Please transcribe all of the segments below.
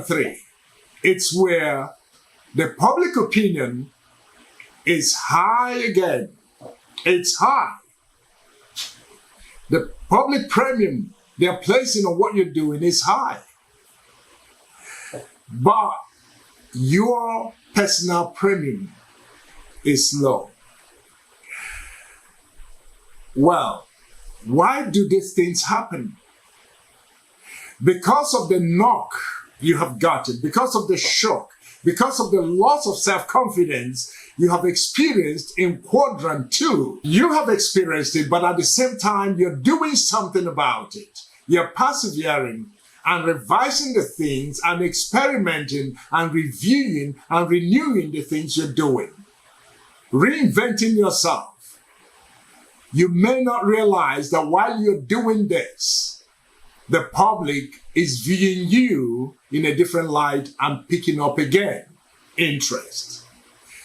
Quadrant 3, it's where the public opinion is high again. It's high. The public premium they're placing on what you're doing is high. But your personal premium is low. Well, why do these things happen? Because of the knock you have gotten, because of the shock, because of the loss of self-confidence you have experienced in Quadrant 2. You have experienced it, but at the same time, you're doing something about it. You're persevering and revising the things and experimenting and reviewing and renewing the things you're doing. Reinventing yourself. You may not realize that while you're doing this, the public is viewing you in a different light and picking up again interest.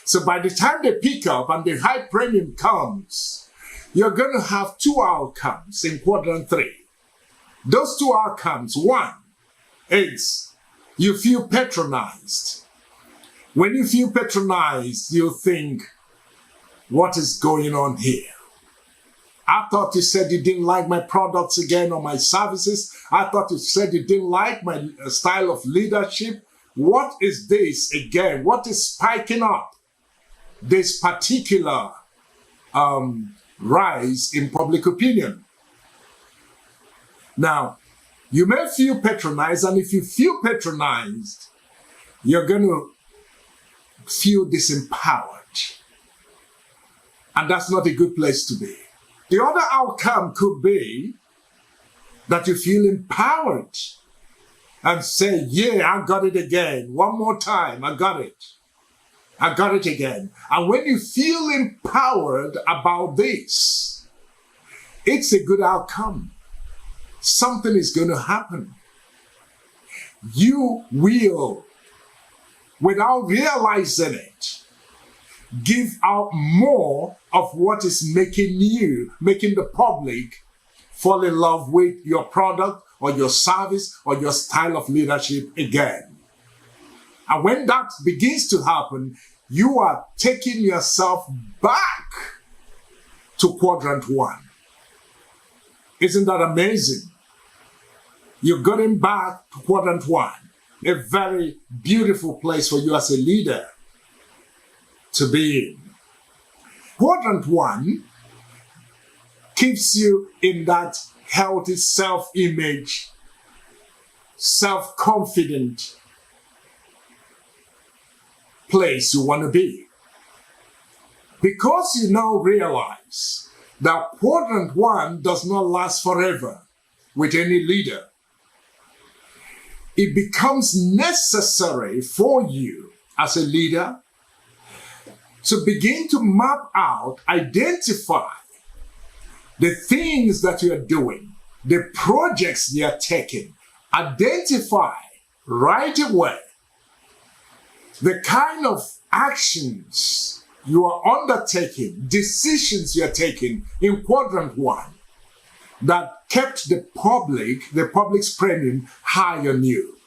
So by the time they pick up and the high premium comes, you're going to have two outcomes in Quadrant 3. Those two outcomes, one is you feel patronized. When you feel patronized, you think, what is going on here? I thought you said you didn't like my products again or my services. I thought you said you didn't like my style of leadership. What is this again? What is spiking up this particular rise in public opinion? Now, you may feel patronized, and if you feel patronized, you're going to feel disempowered. And that's not a good place to be. The other outcome could be that you feel empowered and say, yeah, I got it again. One more time, I got it. I got it again. And when you feel empowered about this, it's a good outcome. Something is going to happen. You will, without realizing it, give out more of what is making the public fall in love with your product or your service or your style of leadership again. And when that begins to happen, you are taking yourself back to Quadrant 1. Isn't that amazing? You're getting back to Quadrant 1, a very beautiful place for you as a leader to be in. Quadrant 1 keeps you in that healthy self-image, self-confident place you want to be. Because you now realize that Quadrant 1 does not last forever with any leader, it becomes necessary for you as a leader to begin to map out, identify the things that you are doing, the projects you are taking, identify right away the kind of actions you are undertaking, decisions you are taking in Quadrant 1 that kept the public's premium high on you.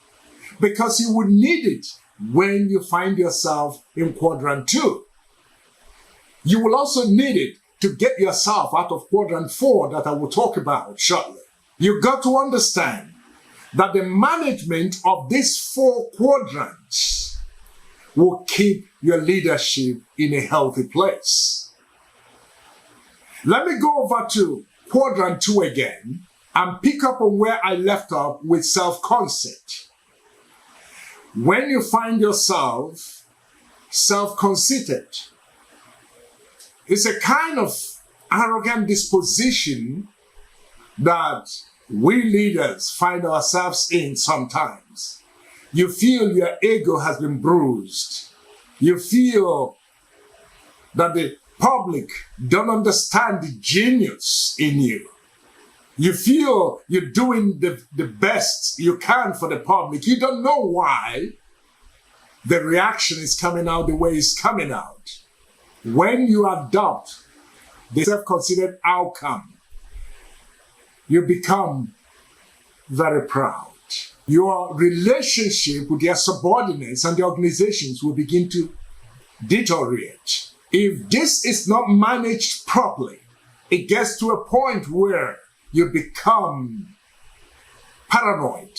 Because you would need it when you find yourself in Quadrant 2. You will also need it to get yourself out of Quadrant 4 that I will talk about shortly. You've got to understand that the management of these 4 quadrants will keep your leadership in a healthy place. Let me go over to Quadrant 2 again and pick up on where I left off with self-conceit. When you find yourself self-conceited, it's a kind of arrogant disposition that we leaders find ourselves in sometimes. You feel your ego has been bruised. You feel that the public don't understand the genius in you. You feel you're doing the best you can for the public. You don't know why the reaction is coming out the way it's coming out. When you adopt the self-considered outcome, you become very proud. Your relationship with your subordinates and the organizations will begin to deteriorate. If this is not managed properly, it gets to a point where you become paranoid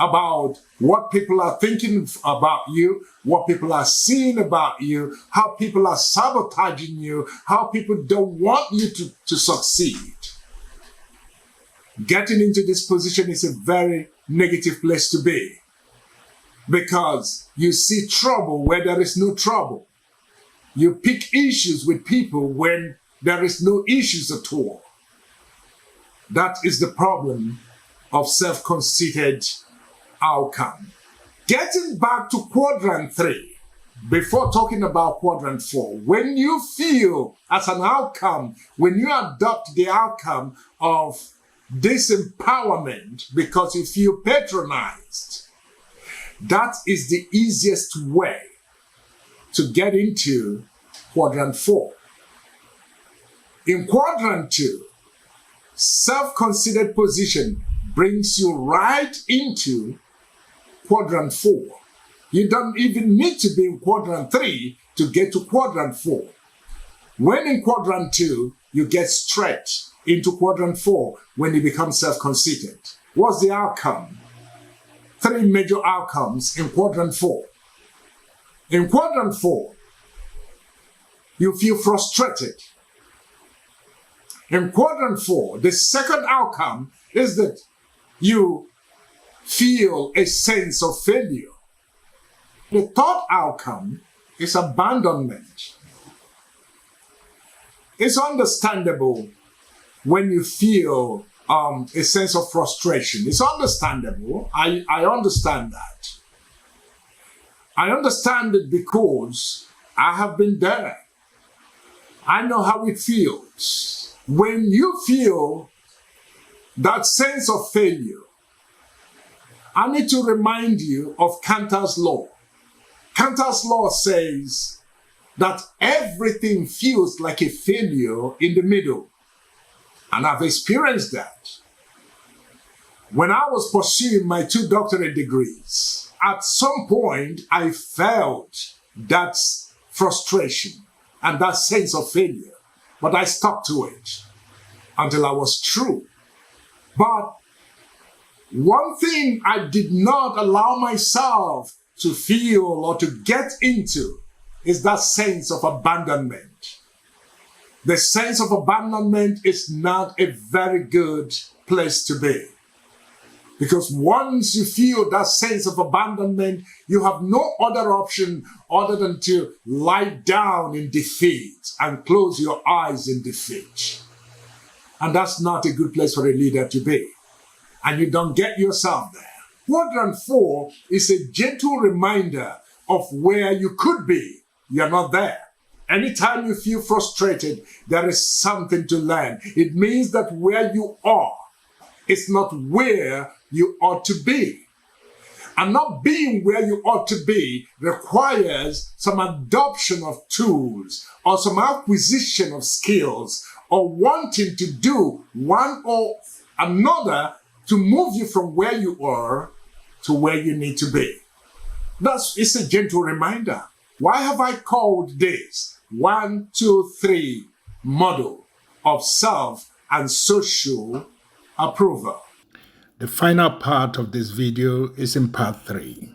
about what people are thinking about you, what people are seeing about you, how people are sabotaging you, how people don't want you to succeed. Getting into this position is a very negative place to be, because you see trouble where there is no trouble. You pick issues with people when there is no issues at all. That is the problem of self-conceited outcome. Getting back to quadrant 3, before talking about quadrant 4, when you feel as an outcome, when you adopt the outcome of disempowerment because you feel patronized, that is the easiest way to get into quadrant 4. In quadrant 2, self-conceited position brings you right into quadrant 4. You don't even need to be in quadrant 3 to get to quadrant 4. When in quadrant 2, you get straight into quadrant 4 when you become self-conceited. What's the outcome? 3 major outcomes in quadrant 4. In quadrant 4, you feel frustrated. In quadrant 4, the second outcome is that you feel a sense of failure. The third outcome is abandonment. It's understandable when you feel a sense of frustration. It's understandable. I understand that. I understand it because I have been there. I know how it feels. When you feel that sense of failure, I need to remind you of Cantor's law. Cantor's law says that everything feels like a failure in the middle. And I've experienced that. When I was pursuing my 2 doctorate degrees, at some point I felt that frustration and that sense of failure, but I stuck to it until I was through. But one thing I did not allow myself to feel or to get into is that sense of abandonment. The sense of abandonment is not a very good place to be. Because once you feel that sense of abandonment, you have no other option other than to lie down in defeat and close your eyes in defeat. And that's not a good place for a leader to be. And you don't get yourself there. Quadrant 4 is a gentle reminder of where you could be. You're not there. Anytime you feel frustrated, there is something to learn. It means that where you are is not where you ought to be. And not being where you ought to be requires some adoption of tools or some acquisition of skills or wanting to do one or another to move you from where you are to where you need to be. It's a gentle reminder. Why have I called this 1, 2, 3 model of self and social approval? The final part of this video is in part 3.